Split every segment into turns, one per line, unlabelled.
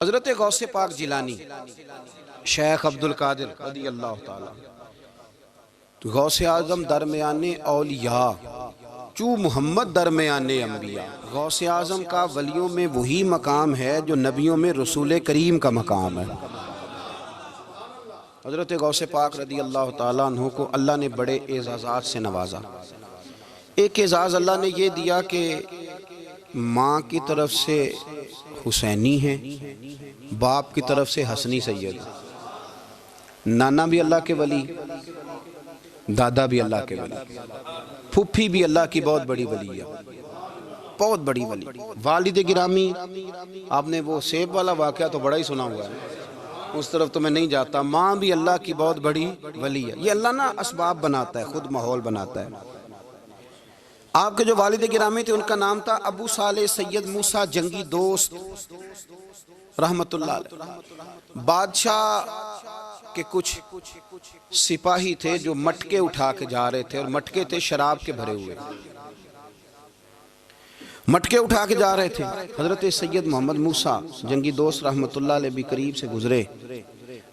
حضرت غوث پاک جیلانی شیخ عبدالقادر رضی اللہ تعالیٰ غوث اعظم درمیان اولیاء چو محمد درمیان انبیاء۔ غوث اعظم کا ولیوں میں وہی مقام ہے جو نبیوں میں رسول کریم کا مقام ہے۔ حضرت غوث پاک رضی اللہ تعالیٰ عنہ کو اللہ نے بڑے اعزازات سے نوازا۔ ایک اعزاز اللہ نے یہ دیا کہ ماں کی طرف سے حسینی ہے، باپ کی طرف سے حسنی سید، نانا بھی اللہ کے ولی، دادا بھی اللہ کے ولی، پھوپھی بھی اللہ کی بہت بڑی ولی ہے، بہت بڑی ولی۔ والد گرامی، آپ نے وہ سیب والا واقعہ تو بڑا ہی سنا ہوا ہے، اس طرف تو میں نہیں جاتا۔ ماں بھی اللہ کی بہت بڑی ولی ہے۔ یہ اللہ نا اسباب بناتا ہے، خود ماحول بناتا ہے۔ آپ کے جو والد گرامی تھے ان کا نام تھا ابو صالح سید موسیٰ جنگی دوست رحمت اللہ علیہ۔ بادشاہ کے کچھ سپاہی تھے جو مٹکے اٹھا کے جا رہے تھے، اور مٹکے تھے شراب کے بھرے ہوئے، مٹکے اٹھا کے جا رہے تھے۔ حضرت سید محمد موسیٰ جنگی دوست رحمت اللہ علیہ بھی قریب سے گزرے۔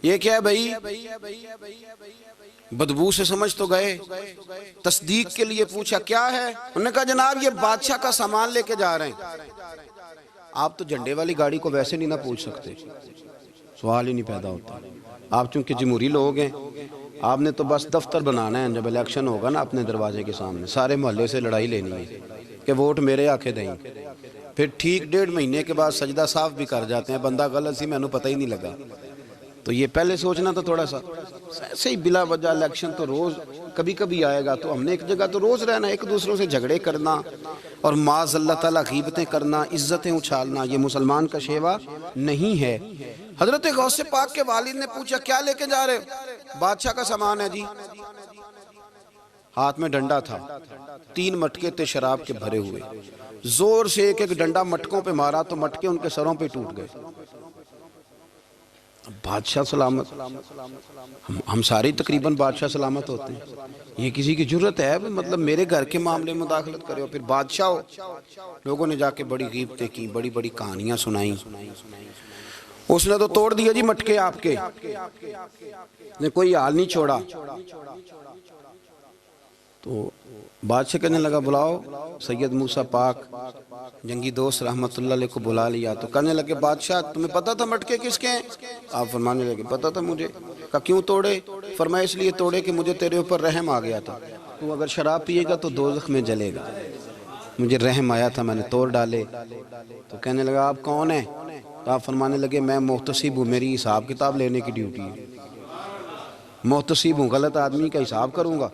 یہ کیا ہے بھائی؟ بدبو سے سمجھ تو گئے، تصدیق کے لیے پوچھا کیا ہے؟ انہوں نے کہا جناب یہ بادشاہ کا سامان لے کے جا رہے ہیں۔ آپ تو جھنڈے والی گاڑی کو ویسے نہیں نہ پوچھ سکتے، سوال ہی نہیں پیدا ہوتا۔ آپ چونکہ جمہوری لوگ ہیں، آپ نے تو بس دفتر بنانا ہے، جب الیکشن ہوگا نا اپنے دروازے کے سامنے سارے محلے سے لڑائی لینی ہے کہ ووٹ میرے آکھے دیں، پھر ٹھیک 1.5 مہینے کے بعد سجدہ صاف بھی کر جاتے ہیں، بندہ غلط سی میں نے پتہ ہی نہیں لگا۔ تو یہ پہلے سوچنا تو تھوڑا سا ایسے ہی بلا وجہ الیکشن تو روز کبھی کبھی آئے گا، تو ہم نے ایک جگہ تو روز رہنا، ایک دوسروں سے جھگڑے کرنا اور معاذ اللہ تعالیٰ غیبتیں کرنا، عزتیں اچھالنا، یہ مسلمان کا شیوا نہیں ہے۔ حضرت غوث پاک کے والد نے پوچھا کیا لے کے جا رہے؟ بادشاہ کا سامان ہے جی۔ ہاتھ میں ڈنڈا تھا، 3 مٹکے تھے شراب کے بھرے ہوئے، زور سے ایک ڈنڈا مٹکوں پہ مارا تو مٹکے ان کے سروں پہ ٹوٹ گئے۔ بادشاہ سلامت، ہم سارے تقریباً بادشاہ سلامت ہوتے ہیں، یہ کسی کی جرت ہے مطلب میرے گھر کے معاملے میں مداخلت کرے، اور پھر بادشاہ ہو۔ لوگوں نے جا کے بڑی غیبتیں کی، بڑی بڑی کہانیاں سنائیں۔ اس نے تو توڑ دیا جی مٹکے آپ کے، نے کوئی حال نہیں چھوڑا۔ تو بادشاہ کہنے لگا بلاؤ سید موسیٰ پاک جنگی دوست رحمت اللہ علیہ کو بلا لیا۔ تو کہنے لگے بادشاہ تمہیں پتا تھا مٹکے کس کے ہیں؟ آپ فرمانے لگے پتا تھا مجھے۔ کہا کیوں توڑے؟ فرمایا اس لیے توڑے کہ مجھے تیرے اوپر رحم آ گیا تھا، تو اگر شراب پیے گا تو دوزخ میں جلے گا، مجھے رحم آیا تھا میں نے توڑ ڈالے۔ تو کہنے لگا آپ کون ہیں؟ تو آپ فرمانے لگے میں محتسب ہوں، میری حساب کتاب لینے کی ڈیوٹی ہے، محتسب ہوں، غلط آدمی کا حساب کروں گا۔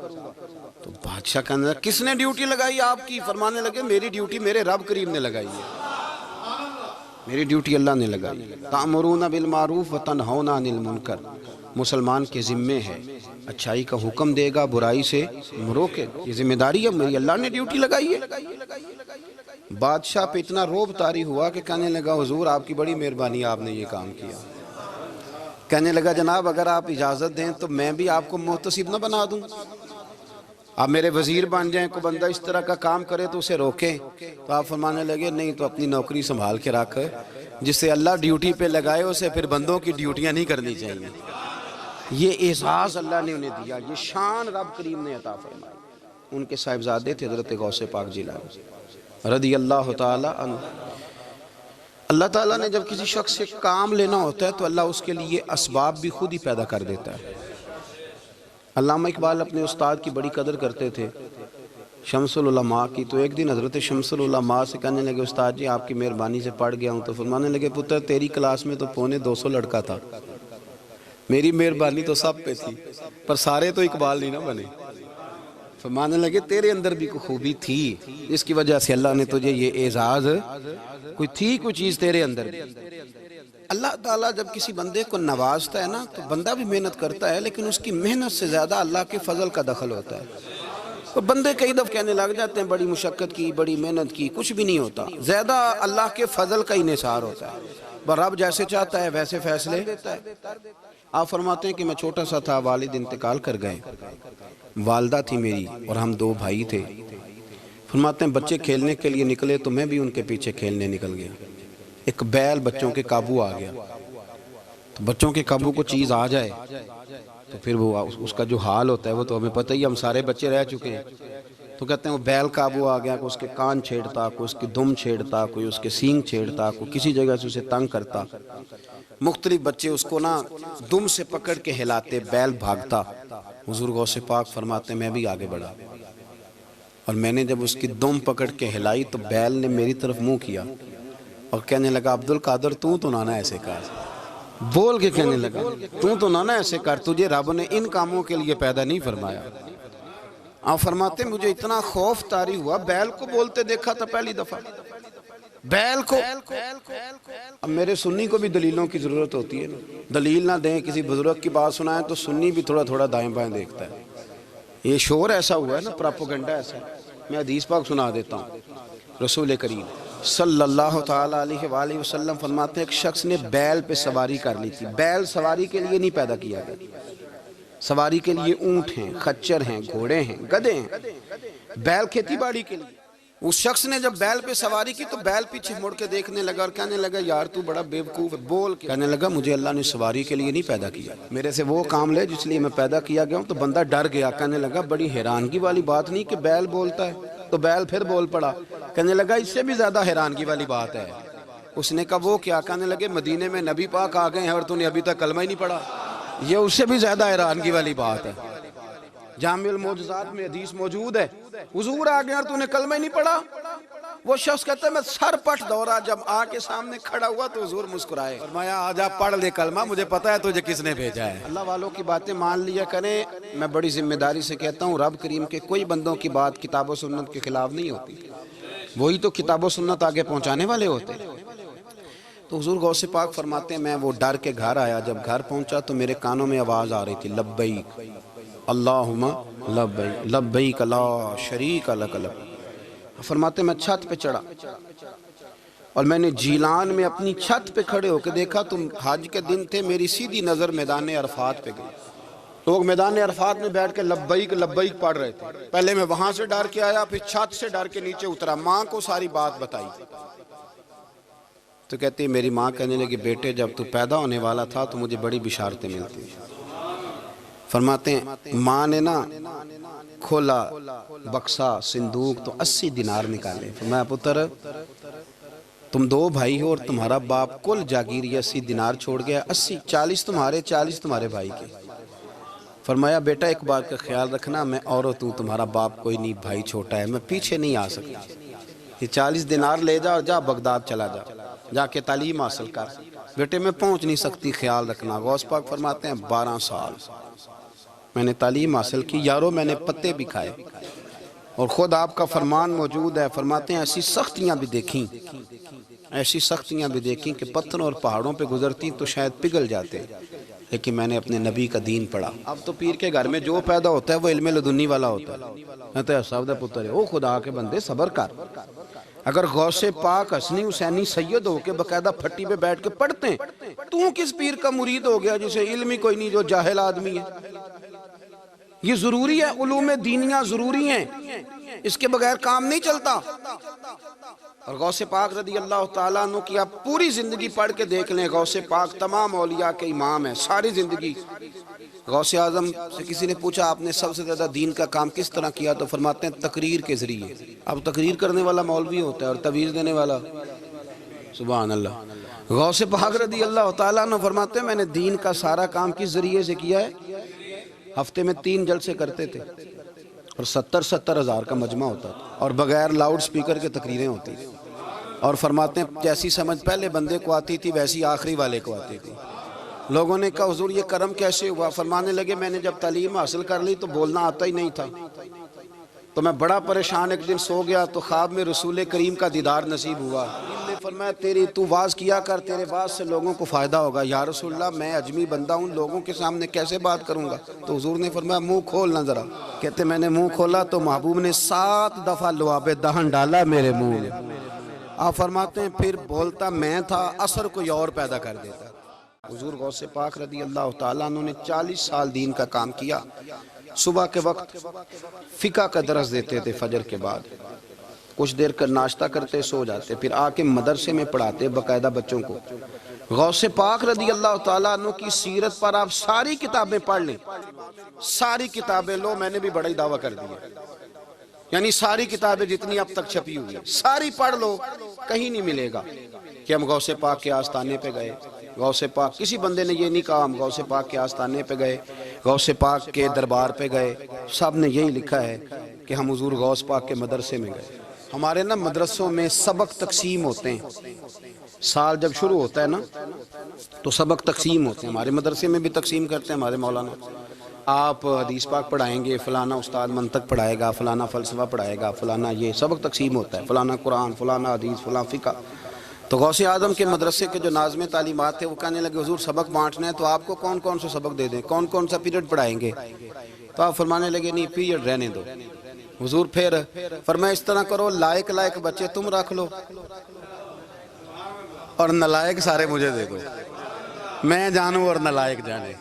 تو بادشاہ کہنے لگا کس نے ڈیوٹی لگائی آپ کی؟ فرمانے لگے میری ڈیوٹی میرے رب کریم نے لگائی ہے، میری ڈیوٹی اللہ نے لگائی ہے۔ تأمرون بالمعروف وتنہون عن المنکر، مسلمان کے ذمے ہے اچھائی کا حکم دے گا، برائی سے روکے گا، یہ ذمہ داری ہے میری، اللہ نے ڈیوٹی لگائی ہے۔ بادشاہ پہ اتنا روب طاری ہوا کہ کہنے لگا حضور آپ کی بڑی مہربانی، آپ نے یہ کام کیا۔ کہنے لگا جناب اگر آپ اجازت دیں تو میں بھی آپ کو محتسب نہ بنا دوں، آپ میرے وزیر بن جائیں، کوئی بندہ اس طرح کا کام کرے تو اسے روکیں۔ تو آپ فرمانے لگے نہیں، تو اپنی نوکری سنبھال کے رکھ، جسے اللہ ڈیوٹی پہ لگائے اسے پھر بندوں کی ڈیوٹیاں نہیں کرنی چاہیے۔ یہ اعزاز اللہ نے انہیں دیا، یہ شان رب کریم نے عطا فرمائی۔ ان کے صاحبزادے تھے حضرت غوث پاک جیلانی رضی اللہ تعالی عنہ۔ اللہ تعالیٰ نے جب کسی شخص سے کام لینا ہوتا ہے تو اللہ اس کے لیے اسباب بھی خود ہی پیدا کر دیتا ہے۔ علامہ اقبال اپنے استاد کی بڑی قدر کرتے تھے، شمس العلماء کی۔ تو ایک دن حضرت شمس العلماء سے کہنے لگے استاد جی آپ کی مہربانی سے پڑھ گیا ہوں۔ تو فرمانے لگے پتر تیری کلاس میں تو 250 لڑکا تھا، میری مہربانی تو سب پہ تھی، پر سارے تو اقبال نہیں نہ بنے۔ فرمانے لگے تیرے اندر بھی کوئی خوبی تھی، اس کی وجہ سے اللہ نے تجھے یہ اعزاز، کوئی چیز تیرے اندر بھی۔ اللہ تعالیٰ جب کسی بندے کو نوازتا ہے نا تو بندہ بھی محنت کرتا ہے، لیکن اس کی محنت سے زیادہ اللہ کے فضل کا دخل ہوتا ہے۔ تو بندے کئی دفعہ کہنے لگ جاتے ہیں بڑی مشقت کی، بڑی محنت کی، کچھ بھی نہیں ہوتا، زیادہ اللہ کے فضل کا انحصار ہوتا ہے۔ رب جیسے چاہتا ہے ویسے فیصلے دیتا ہے۔ آپ فرماتے ہیں کہ میں چھوٹا سا تھا، والد انتقال کر گئے، والدہ تھی میری اور ہم 2 بھائی تھے۔ فرماتے ہیں بچے کھیلنے کے لیے نکلے تو میں بھی ان کے پیچھے کھیلنے نکل گیا۔ ایک بیل بچوں کے قابو آ گیا، تو بچوں کے قابو کو چیز آ جائے تو پھر وہ اس کا جو حال ہوتا ہے وہ تو ہمیں پتہ ہی، ہم سارے بچے رہ چکے ہیں۔ تو کہتے ہیں وہ بیل قابو آ گیا، کوئی اس کے کان چھیڑتا، کوئی اس کی دم چھیڑتا، کوئی اس کے سینگ چھیڑتا، کوئی کسی جگہ سے اسے تنگ کرتا، مختلف بچے اس کو نا دم سے پکڑ کے ہلاتے، بیل بھاگتا۔ حضور غوث پاک فرماتے میں بھی آگے بڑھا، اور میں نے جب اس کی دم پکڑ کے ہلائی تو بیل نے میری طرف منہ کیا اور کہنے لگا عبد القادر تو نہ ایسے کر، بول کے کہنے لگا تو نہ ایسے کر، تجھے رب نے ان کاموں کے لیے پیدا نہیں فرمایا۔ آپ فرماتے مجھے اتنا خوف طاری ہوا، بیل کو بولتے دیکھا تھا پہلی دفعہ، بیل کو۔ اب میرے سنی کو بھی دلیلوں کی ضرورت ہوتی ہے نا، دلیل نہ دیں، کسی بزرگ کی بات سنائیں تو سنی بھی تھوڑا تھوڑا دائیں بائیں دیکھتا ہے۔ یہ شور ایسا ہوا ہے نا، پراپوگنڈا ایسا ہے۔ میں حدیث پاک سنا دیتا ہوں۔ رسول کریم صلی اللہ تعالیٰ علیہ وآلہ وسلم فرماتے ہیں ایک شخص نے بیل پہ سواری کر لی تھی۔ بیل سواری کے لیے نہیں پیدا کیا گیا، سواری کے لیے اونٹ ہیں، خچر ہیں، گھوڑے ہیں، گدھے ہیں، بیل کھیتی باڑی کے لیے۔ اس شخص نے جب بیل پہ سواری کی تو بیل پیچھے مڑ کے دیکھنے لگا اور کہنے لگا یار تو بڑا بیوقوف ہے، بول کے کہنے لگا مجھے اللہ نے سواری کے لیے نہیں پیدا کیا، میرے سے وہ کام لے جس لیے میں پیدا کیا گیا ہوں۔ تو بندہ ڈر گیا، کہنے لگا بڑی حیرانگی والی بات نہیں کہ بیل بولتا ہے، تو بیل پھر بول پڑا۔ کہنے لگا اس سے بھی زیادہ حیرانگی والی بات ہے۔ اس نے کہا وہ کیا؟ کہنے لگے مدینے میں نبی پاک آ گئے ہیں اور تو نے ابھی تک کلمہ ہی نہیں پڑھا، یہ اس سے بھی زیادہ حیرانگی والی بات ہے۔ جامع المعجزات میں حدیث موجود ہے، حضور آ گئے اور تو نے کلمہ ہی نہیں پڑھا۔ وہ شخص کہتا ہے میں سر پٹ دورا، جب آ کے سامنے کھڑا ہوا تو حضور مسکرائے، فرمایا آجا پڑھ لے کلمہ، مجھے پتہ ہے تجھے کس نے بھیجا ہے۔ اللہ والوں کی باتیں مان لیا کریں۔ میں بڑی ذمہ داری سے کہتا ہوں رب کریم کے کوئی بندوں کی بات کتاب و سنت کے خلاف نہیں ہوتی، وہی تو کتاب و سنت آگے پہنچانے والے ہوتے۔ تو حضور غوث پاک فرماتے ہیں میں وہ ڈر کے گھر آیا، جب گھر پہنچا تو میرے کانوں میں آواز آ رہی تھی لبیک اللہم لبیک لبیک لا شریک لک لبیک۔ فرماتے میں چھت پہ چڑھا اور میں نے جیلان میں اپنی چھت پہ کھڑے ہو کے دیکھا تو حج کے دن تھے، میری سیدھی نظر میدان عرفات پہ گئی، لوگ میدان عرفات میں بیٹھ کے لبیک لبیک پڑھ رہے تھے۔ پہلے میں وہاں سے ڈر کے آیا، پھر چھت سے ڈر کے نیچے اترا، ماں کو ساری بات بتائی تو کہتی میری ماں کہنے لگی بیٹے جب تو پیدا ہونے والا تھا تو مجھے بڑی بشارتیں ملتی۔ فرماتے ہیں ماں نے نا کھولا بکسا صندوق تو 80 دینار نکالے، فرمایا پتر تم 2 بھائی ہو اور تمہارا باپ کل جاگیر یہ 80 دینار چھوڑ گیا، 80 40 تمہارے 40 تمہارے بھائی کے۔ فرمایا بیٹا ایک بات کا خیال رکھنا، میں عورت ہوں، تمہارا باپ کوئی نہیں، بھائی چھوٹا ہے، میں پیچھے نہیں آ سکتا، یہ 40 دینار لے جا اور جا بغداد چلا جا کے تعلیم حاصل کر، بیٹے میں پہنچ نہیں سکتی، خیال رکھنا۔ غوث پاک فرماتے ہیں 12 سال میں نے تعلیم حاصل کی یارو، میں نے پتے بھی کھائے، اور خود آپ کا فرمان موجود ہے، فرماتے ہیں ایسی سختیاں بھی دیکھیں، ایسی سختیاں بھی دیکھیں کہ پتھروں اور پہاڑوں پہ گزرتی تو شاید پگھل جاتے، لیکن میں نے اپنے نبی کا دین پڑھا۔ اب تو پیر کے گھر میں جو پیدا ہوتا ہے وہ علم لدنی والا ہوتا ہے، کہتے ہیں صاحب دے پتر ہے، او خدا کے بندے صبر کر۔ اگر غوث پاک حسنی حسینی سید ہو کے باقاعدہ پھٹی پہ بیٹھ کے پڑھتے ہیں، تو کس پیر کا مرید ہو گیا جسے علم ہی کوئی نہیں، جو جاہل آدمی ہے؟ یہ ضروری ہے، علوم دینیاں ضروری ہیں، اس کے بغیر کام نہیں چلتا۔ اور غوث پاک رضی اللہ تعالیٰ عنہ کی آپ پوری زندگی پڑھ کے دیکھ لیں، غوث پاک تمام اولیاء کے امام ہیں، ساری زندگی۔ غوث اعظم سے کسی نے پوچھا آپ نے سب سے زیادہ دین کا کام کس طرح کیا، تو فرماتے ہیں تقریر کے ذریعے۔ اب تقریر کرنے والا مولوی ہوتا ہے اور تویز دینے والا، سبحان اللہ۔ غوث پاک رضی اللہ تعالیٰ عنہ فرماتے ہیں میں نے دین کا سارا کام کس ذریعے سے کیا ہے؟ ہفتے میں 3 جلسے کرتے تھے اور 70 ہزار کا مجمع ہوتا تھا، اور بغیر لاؤڈ سپیکر کے تقریریں ہوتی تھیں، اور فرماتے ہیں جیسی سمجھ پہلے بندے کو آتی تھی ویسی آخری والے کو آتی تھی۔ لوگوں نے کہا حضور یہ کرم کیسے ہوا؟ فرمانے لگے میں نے جب تعلیم حاصل کر لی تو بولنا آتا ہی نہیں تھا، تو میں بڑا پریشان، ایک دن سو گیا تو خواب میں رسول کریم کا دیدار نصیب ہوا۔ فرمایا تیری تو واز کیا کر، تیرے واز سے لوگوں کو فائدہ ہوگا۔ یا رسول اللہ میں اجمی بندہ ہوں، لوگوں کے سامنے کیسے بات کروں گا؟ تو حضور نے فرمایا منہ کھولنا ذرا۔ کہتے میں نے منہ کھولا تو محبوب نے 7 دفعہ لعاب دہن ڈالا میرے منہ میں۔ آپ فرماتے ہیں پھر بولتا میں تھا، اثر کوئی اور پیدا کر دیتا۔ حضور غوث پاک رضی اللہ تعالیٰ عنہ نے 40 سال دین کا کام کیا۔ صبح کے وقت فقہ کا درس دیتے تھے فجر کے بعد، کچھ دیر کر ناشتہ کرتے سو جاتے، پھر آ کے مدرسے میں پڑھاتے باقاعدہ بچوں کو۔ غوث پاک رضی اللہ تعالیٰ عنہ کی سیرت پر آپ ساری کتابیں پڑھ لیں، ساری کتابیں لو، میں نے بھی بڑا ہی دعویٰ کر دیا، یعنی ساری کتابیں جتنی اب تک چھپی ہوئی ساری پڑھ لو، کہیں نہیں ملے گا کہ ہم غوث پاک کے آستانے پہ گئے۔ غوث پاک کسی بندے نے یہ نہیں کہا ہم غوث پاک کے آستانے پہ گئے، غوث پاک کے دربار پہ گئے، سب نے یہی لکھا ہے کہ ہم حضور غوث پاک کے مدرسے میں گئے۔ ہمارے نا مدرسوں میں سبق تقسیم ہوتے ہیں، سال جب شروع ہوتا ہے نا تو سبق تقسیم ہوتے ہیں، ہمارے مدرسے میں بھی تقسیم کرتے ہیں ہمارے مولانا۔ آپ حدیث پاک پڑھائیں گے، فلانا استاد منطق پڑھائے گا، فلانا فلسفہ پڑھائے گا، فلانا یہ سبق تقسیم ہوتا ہے، فلانا قرآن، فلانا حدیث، فلاں فقہ۔ تو غوث اعظم کے مدرسے کے جو ناظم تعلیمات تھے وہ کہنے لگے حضور سبق بانٹنا ہے تو آپ کو کون کون سے سبق دے دیں، کون کون سا پیریڈ پڑھائیں گے؟ تو آپ فرمانے لگے نہیں پیریڈ رہنے دو۔ حضور پھر فرمایا اس طرح کرو، لائق لائق بچے تم رکھ لو اور نالائق سارے مجھے دے دو، میں جانوں اور نالائق جانے،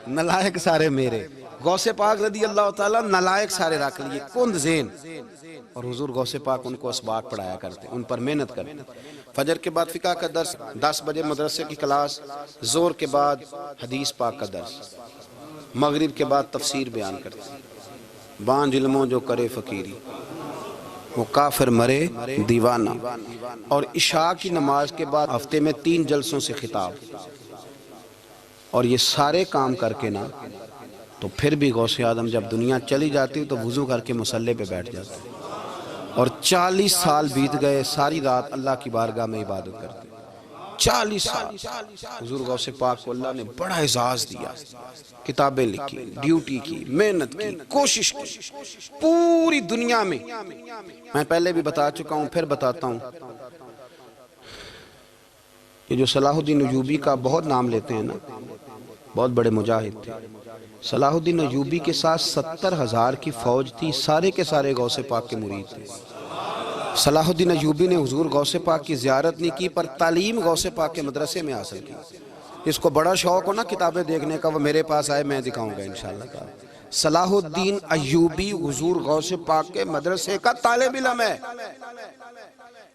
نالائق سارے میرے۔ غوث پاک رضی اللہ تعالیٰ نالائق سارے رکھ لیے، کند ذہن، اور حضور غوث پاک ان کو اسباق پڑھایا کرتے، ان پر محنت کرتے۔ فجر کے بعد فقہ کا درس، 10 بجے مدرسے کی کلاس، ظہر کے بعد حدیث پاک کا درس، مغرب کے بعد تفسیر بیان کرتے۔ بانج علموں جو کرے فقیری وہ کافر مرے دیوانہ، اور عشاء کی نماز کے بعد ہفتے میں 3 جلسوں سے خطاب۔ اور یہ سارے کام کر کے نا تو پھر بھی غوث اعظم جب دنیا چلی جاتی تو وضو کر کے مصلی پہ بیٹھ جاتے، اور 40 سال بیت گئے، ساری رات اللہ کی بارگاہ میں عبادت کرتے۔ 40 سال حضور غوث پاک کو اللہ نے بڑا اعزاز دیا، کتابیں لکھی، ڈیوٹی کی، محنت کی، کوشش کی پوری دنیا میں۔ میں پہلے بھی بتا چکا ہوں، پھر بتاتا ہوں، یہ جو صلاح الدین ایوبی کا بہت نام لیتے ہیں نا، بہت بڑے مجاہد تھے۔ صلاح الدین ایوبی کے ساتھ 70,000 کی فوج تھی، سارے کے سارے غوث پاک کے مرید تھے۔ صلاح الدین ایوبی نے حضور غوث پاک کی زیارت نہیں کی پر تعلیم غوث پاک کے مدرسے میں حاصل کی۔ اس کو بڑا شوق ہو نا کتابیں دیکھنے کا، وہ میرے پاس آئے، میں دکھاؤں گا انشاءاللہ تعالی۔ صلاح الدین ایوبی حضور غوث پاک کے مدرسے کا طالب علم ہے۔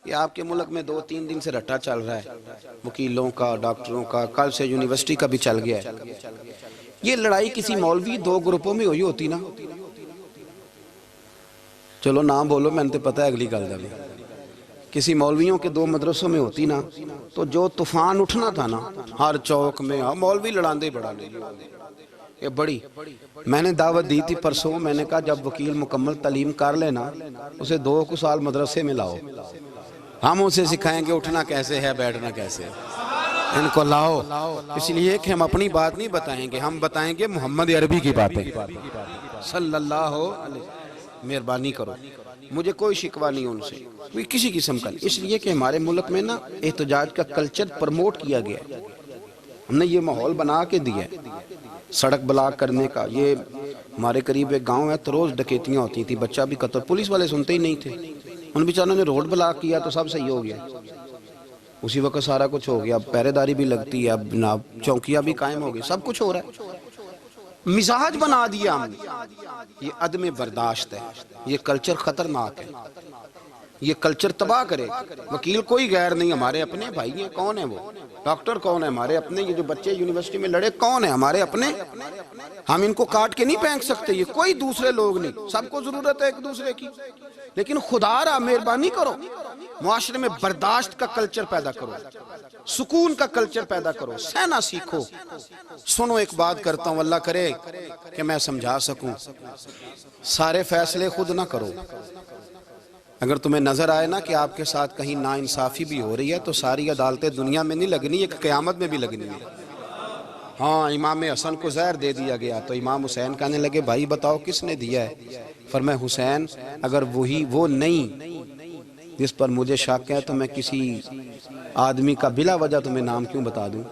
یہ آپ کے ملک میں 2-3 دن سے رٹا چل رہا ہے، وکیلوں کا، ڈاکٹروں کا، کل سے یونیورسٹی کا بھی چل گیا ہے۔ یہ لڑائی کسی مولوی 2 گروپوں میں ہوئی ہوتی نا، چلو نام بولو، میں نے پتہ ہے اگلی گل دا بھی، کسی مولویوں کے 2 مدرسوں میں ہوتی نا تو جو طوفان اٹھنا تھا نا ہر چوک میں، مولوی لڑاندے بڑا نہیں، یہ بڑی۔ میں نے دعوت دی تھی پرسوں، میں نے کہا جب وکیل مکمل تعلیم کر لینا اسے 2 سال مدرسے میں لاؤ، ہم اسے سکھائیں گے اٹھنا کیسے ہے، بیٹھنا کیسے ہے، ان کو لاؤ، اس لیے کہ ہم اپنی بات نہیں بتائیں گے، ہم بتائیں گے محمد عربی کی باتیں صلی اللہ علیہ۔ مہربانی کرو، مجھے کوئی شکوہ نہیں ان سے، کوئی کسی قسم کا نہیں، اس لیے کہ ہمارے ملک میں نا احتجاج کا کلچر پرموٹ کیا گیا ہے، ہم نے یہ ماحول بنا کے دیا ہے سڑک بلاک کرنے کا۔ یہ ہمارے قریب ایک گاؤں ہے تو روز ڈکیتیاں ہوتی تھی، بچہ بھی قتل، پولیس والے سنتے ہی نہیں تھے، ان بیچاروں نے روڈ بلاک کیا تو سب صحیح ہو گیا، اسی وقت سارا کچھ ہو گیا، اب پہرے داری بھی لگتی ہے، اب جناب چوکیاں بھی قائم ہو گئی، سب کچھ ہو رہا ہے۔ مزاج بنا دیا ہم نے، یہ عدم برداشت ہے، یہ کلچر خطرناک ہے، یہ کلچر تباہ کرے۔ وکیل کوئی غیر نہیں، ہمارے اپنے بھائی ہیں، کون ہیں وہ؟ ڈاکٹر کون ہے ہمارے اپنے؟ یہ جو بچے یونیورسٹی میں لڑے کون ہیں ہمارے اپنے؟ ہم ان کو کاٹ کے نہیں پھینک سکتے، یہ کوئی دوسرے لوگ نہیں، سب کو ضرورت ہے ایک دوسرے کی، لیکن خدا را مہربانی کرو، معاشرے میں برداشت کا کلچر پیدا کرو، سکون کا کلچر پیدا کرو، سہنا سیکھو۔ سنو ایک بات کرتا ہوں، اللہ کرے کہ میں سمجھا سکوں، سارے فیصلے خود نہ کرو۔ اگر تمہیں نظر آئے نا کہ آپ کے ساتھ کہیں ناانصافی بھی ہو رہی ہے تو ساری عدالتیں دنیا میں نہیں لگنی، ایک قیامت میں بھی لگنی ہے۔ ہاں امام حسن کو زہر دے دیا گیا تو امام حسین کہنے لگے بھائی بتاؤ کس نے دیا ہے؟ فرمایا حسین اگر وہی وہ نہیں جس پر مجھے شک ہے تو میں کسی آدمی کا بلا وجہ تمہیں نام کیوں بتا دوں؟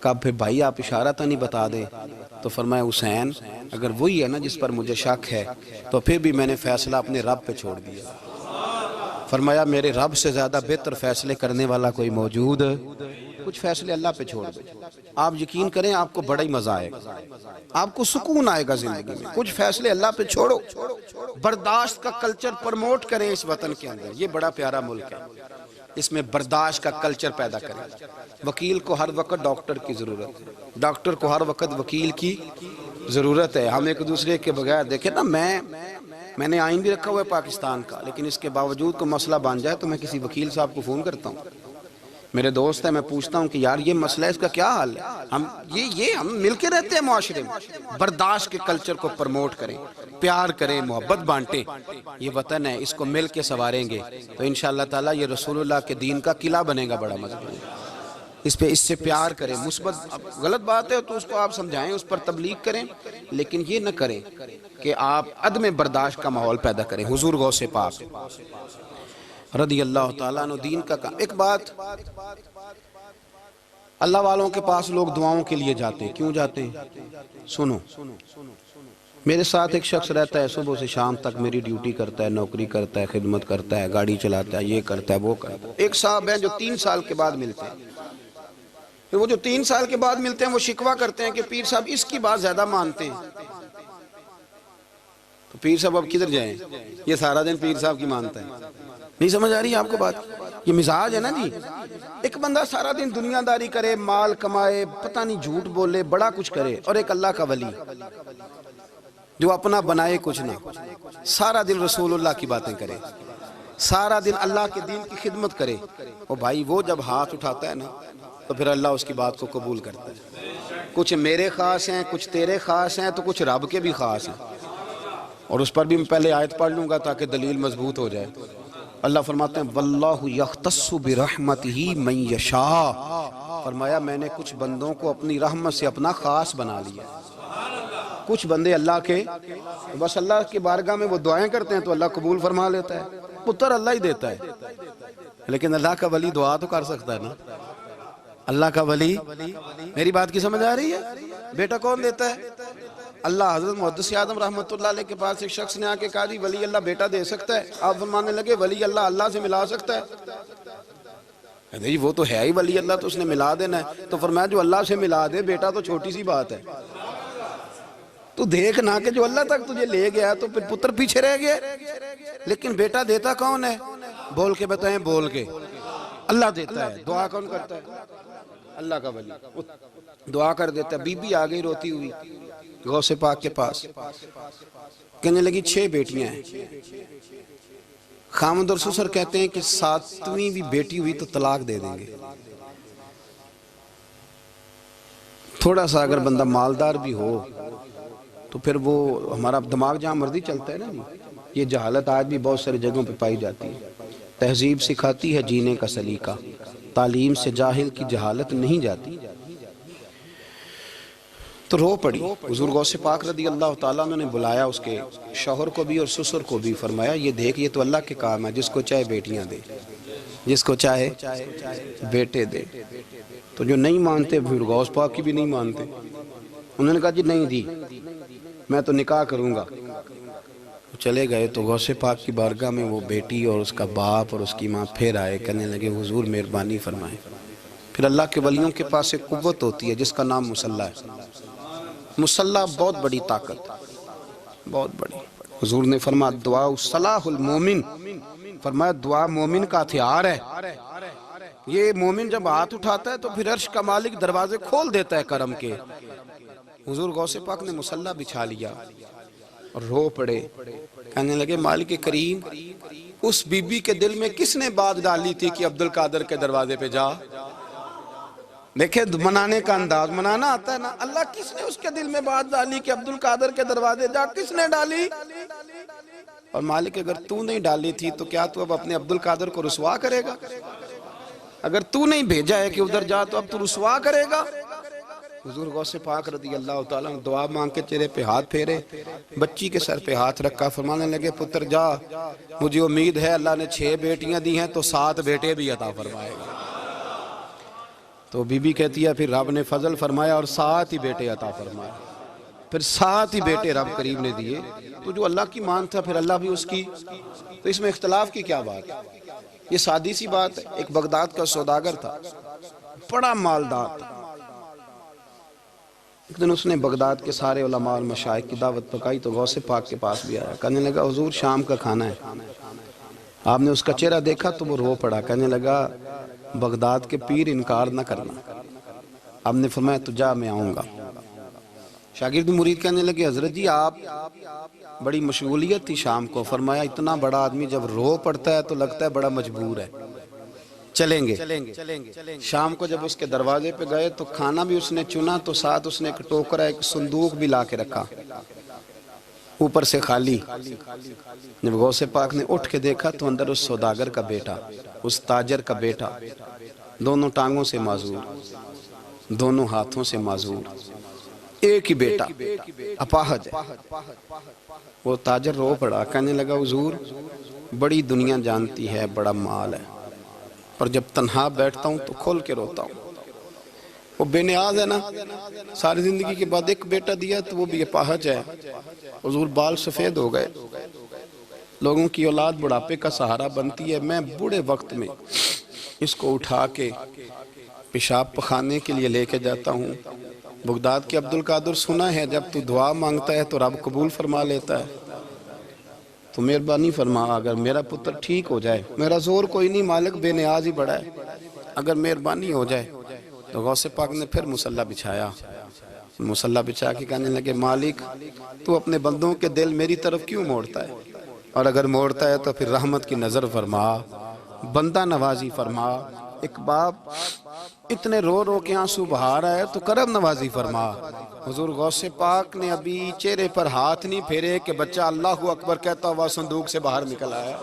کہا پھر بھائی آپ اشارہ تو نہیں بتا دیں؟ تو فرمایا حسین اگر وہی ہے نا جس پر مجھے شک ہے تو پھر بھی میں نے فیصلہ اپنے رب پہ چھوڑ دیا۔ فرمایا میرے رب سے زیادہ بہتر فیصلے کرنے والا کوئی موجود کچھ فیصلے اللہ پہ چھوڑ دو. آپ یقین کریں آپ کو بڑا ہی مزہ آئے گا, آپ کو سکون آئے گا زندگی میں. کچھ فیصلے اللہ پہ چھوڑو, برداشت کا کلچر پرموٹ کریں اس وطن کے اندر. یہ بڑا پیارا ملک ہے, اس میں برداشت کا کلچر پیدا کریں. وکیل کو ہر وقت ڈاکٹر کی ضرورت ہے, ڈاکٹر کو ہر وقت وکیل کی ضرورت ہے. ہم ایک دوسرے کے بغیر دیکھیں نا, میں نے آئین بھی رکھا ہوا ہے پاکستان کا, لیکن اس کے باوجود کوئی مسئلہ بن جائے تو میں کسی وکیل صاحب کو فون کرتا ہوں. میرے دوست ہے, میں پوچھتا ہوں کہ یار یہ مسئلہ ہے, اس کا کیا حل ہے. ہم مل کے رہتے ہیں معاشرے میں. برداشت کے کلچر کو پرموٹ کریں, پیار کریں, محبت بانٹیں. یہ وطن ہے, اس کو مل کے سنواریں گے تو انشاءاللہ تعالی یہ رسول اللہ کے دین کا قلعہ بنے گا بڑا مضبوط. اس سے پیار کریں. مثبت غلط بات ہے تو اس کو آپ سمجھائیں, اس پر تبلیغ کریں, لیکن یہ نہ کریں کہ آپ عدم برداشت کا ماحول پیدا کریں. حضور غوث پاک رضی اللہ تعالیٰ عنہ دین کا کام. ایک بات, اللہ والوں کے پاس لوگ دعاؤں کے لیے جاتے ہیں. کیوں جاتے ہیں؟ سنو, میرے ساتھ ایک شخص رہتا ہے, صبح سے شام تک میری ڈیوٹی کرتا ہے, نوکری کرتا ہے, خدمت کرتا ہے, گاڑی چلاتا ہے, یہ کرتا ہے, وہ کرتا ہے. ایک صاحب ہیں جو 3 سال کے بعد ملتے ہیں. پھر وہ جو 3 سال کے بعد ملتے ہیں وہ شکوہ کرتے ہیں کہ پیر صاحب اس کی بات زیادہ مانتے ہیں. تو پیر صاحب اب کدھر جائیں, یہ سارا دن پیر صاحب کی مانتا ہے. نہیں سمجھ آ رہی ہے آپ کو بات؟ یہ مزاج ہے نا جی. ایک بندہ سارا دن دنیا داری کرے, مال کمائے, پتہ نہیں جھوٹ بولے, بڑا کچھ کرے, اور ایک اللہ کا ولی جو اپنا بنائے کچھ نہ, سارا دن رسول اللہ کی باتیں کرے, سارا دن اللہ کے دین کی خدمت کرے. اور بھائی وہ جب ہاتھ اٹھاتا ہے نا تو پھر اللہ اس کی بات کو قبول کرتا ہے. کچھ میرے خاص ہیں, کچھ تیرے خاص ہیں, تو کچھ رب کے بھی خاص ہیں. اور اس پر بھی میں پہلے آیت پڑھ لوں گا تاکہ دلیل مضبوط ہو جائے. اللہ فرماتے ہیں واللہ یختص برحمتہ من یشاء. فرمایا میں نے کچھ بندوں کو اپنی رحمت سے اپنا خاص بنا لیا. کچھ بندے اللہ کے بس اللہ کی بارگاہ میں وہ دعائیں کرتے ہیں تو اللہ قبول فرما لیتا ہے. پتر اللہ ہی دیتا ہے, لیکن اللہ کا ولی دعا تو کر سکتا ہے نا. اللہ کا ولی, میری بات کی سمجھ آ رہی ہے؟ بیٹا کون دیتا ہے؟ اللہ. حضرت محدث اعظم رحمۃ اللہ علیہ کے پاس ایک شخص نے آ کے کہا جی ولی اللہ بیٹا دے سکتا ہے؟ آپ فرمانے لگے ولی اللہ اللہ سے ملا سکتا ہے؟ جی وہ تو ہے ہی ولی اللہ, تو اس نے ملا دینا ہے. تو فرمایا جو اللہ سے ملا دے بیٹا تو چھوٹی سی بات ہے. تو دیکھ نہ کہ جو اللہ تک تجھے لے گیا تو پھر پتر پیچھے رہ گیا. لیکن بیٹا دیتا کون ہے؟ بول کے بتائیں, بول کے. اللہ دیتا ہے. دعا کون کرتا ہے؟ اللہ کا ولی دعا کر دیتا ہے. بی بی آ گئی روتی ہوئی غوث پاک کے پاس, کہنے لگی 6 بیٹیاں ہیں. خامد اور سسر کہتے ہیں کہ 7ویں بھی بیٹی ہوئی تو طلاق دے دیں گے. تھوڑا سا اگر بندہ مالدار بھی ہو تو پھر وہ ہمارا دماغ جہاں مرضی چلتا ہے نا. یہ جہالت آج بھی بہت ساری جگہوں پہ پائی جاتی ہے. تہذیب سکھاتی ہے جینے کا سلیقہ, تعلیم سے جاہل کی جہالت نہیں جاتی. تو رو پڑی. حضور غوث پاک رضی اللہ تعالیٰ نے بلایا اس کے شوہر کو بھی اور سسر کو بھی. فرمایا یہ دیکھ یہ تو اللہ کے کام ہے, جس کو چاہے بیٹیاں دے, جس کو چاہے بیٹے دے. تو جو نہیں مانتے پھر غوث پاک کی بھی نہیں مانتے. انہوں نے کہا جی نہیں دی, میں تو نکاح کروں گا. چلے گئے تو غوث پاک کی بارگاہ میں وہ بیٹی اور اس کا باپ اور اس کی ماں پھر آئے, کہنے لگے حضور مہربانی فرمائیں. پھر اللہ کے ولیوں کے پاس ایک قوت ہوتی ہے جس کا نام مصلی ہے. مصلی بہت بڑی طاقت, بہت بڑی. حضور نے فرمایا دعا صلاح المومن, فرمایا دعا مومن کا ہتھیار ہے. یہ مومن جب ہاتھ اٹھاتا ہے تو پھر عرش کا مالک دروازے کھول دیتا ہے کرم کے. حضور غوث پاک نے مصلی بچھا لیا اور رو پڑے, کہنے لگے مالک کریم اس بی بی کے دل میں کس نے بات ڈالی تھی کہ عبد القادر کے دروازے پہ جا. دیکھیں منانے کا انداز, منانا آتا ہے نا. اللہ کس نے اس کے دل میں بات ڈالی کہ عبد القادر کے دروازے جا, کس نے ڈالی؟ اور مالک اگر تو نہیں ڈالی تھی تو کیا تو اب اپنے عبد القادر کو رسوا کرے گا؟ اگر تو نہیں بھیجا ہے کہ ادھر جا تو اب تو رسوا کرے گا؟ حضور غوث پاک رضی اللہ تعالیٰ نے دعا مانگ کے چہرے پہ ہاتھ پھیرے, بچی کے سر پہ ہاتھ رکھا, فرمانے لگے پتر جا, مجھے امید ہے اللہ نے 6 بیٹیاں دی ہیں تو 7 بیٹے بھی عطا فرمائے گا. تو بی بی کہتی ہے پھر رب نے فضل فرمایا اور 7 ہی بیٹے عطا فرمائے. پھر 7 ہی بیٹے رب کریم نے دیے. تو جو اللہ کی مان تھا پھر اللہ بھی اس کی. تو اس میں اختلاف کی کیا بات ہے؟ یہ سادی سی بات ہے. ایک بغداد کا سوداگر تھا, بڑا مالدار تھا۔ ایک دن اس نے بغداد کے سارے علماء اور مشائخ کی دعوت پکائی تو غوث پاک کے پاس بھی آیا، کہنے لگا حضور شام کا کھانا ہے۔ آپ نے اس کا چہرہ دیکھا تو وہ رو پڑا، کہنے لگا بغداد کے پیر انکار نہ کرنا۔ آپ نے فرمایا تو جا میں آؤں گا۔ شاگرد مرید کہنے لگے حضرت جی آپ بڑی مشغولیت تھی شام کو، فرمایا اتنا بڑا آدمی جب رو پڑتا ہے تو لگتا ہے بڑا مجبور ہے، چلیں گے۔ شام کو جب اس کے دروازے پہ گئے تو کھانا بھی اس نے چنا تو ساتھ اس نے ایک ٹوکرا ایک صندوق بھی لا کے رکھا، اوپر سے خالی۔ جب غوث پاک نے اٹھ کے دیکھا تو اندر اس سوداگر کا بیٹا، اس تاجر کا بیٹا، دونوں ٹانگوں سے معذور، دونوں ہاتھوں سے معذور، ایک ہی بیٹا اپاہج ہے۔ وہ تاجر رو پڑا، کہنے لگا حضور بڑی دنیا جانتی ہے، بڑا مال ہے، اور جب تنہا بیٹھتا ہوں تو کھول کے روتا ہوں۔ وہ بے نیاز ہے نا، ساری زندگی کے بعد ایک بیٹا دیا تو وہ بھی اپاہج ہے۔ حضور بال سفید ہو گئے، لوگوں کی اولاد بڑھاپے کا سہارا بنتی ہے، میں بوڑھے وقت میں اس کو اٹھا کے پیشاب پخانے کے لیے لے کے جاتا ہوں۔ بغداد کے عبد القادر سنا ہے جب تو دعا مانگتا ہے تو رب قبول فرما لیتا ہے، تو مہربانی فرما اگر میرا پتر ٹھیک ہو جائے، میرا زور کوئی نہیں مالک، بے نیاز ہی بڑا ہے، اگر مہربانی ہو جائے۔ تو غوث پاک نے پھر مصلی بچھایا، مصلی بچھا کے کہنے لگے مالک تو اپنے بندوں کے دل میری طرف کیوں موڑتا ہے، اور اگر موڑتا ہے تو پھر رحمت کی نظر فرما، بندہ نوازی فرما۔ ایک باپ اتنے رو رو کے آنسو بہا رہا ہے تو کرم نوازی فرما۔ حضور غوث پاک نے ابھی چہرے پر ہاتھ نہیں پھیرے کہ بچہ اللہ اکبر کہتا ہوا صندوق سے باہر نکل آیا۔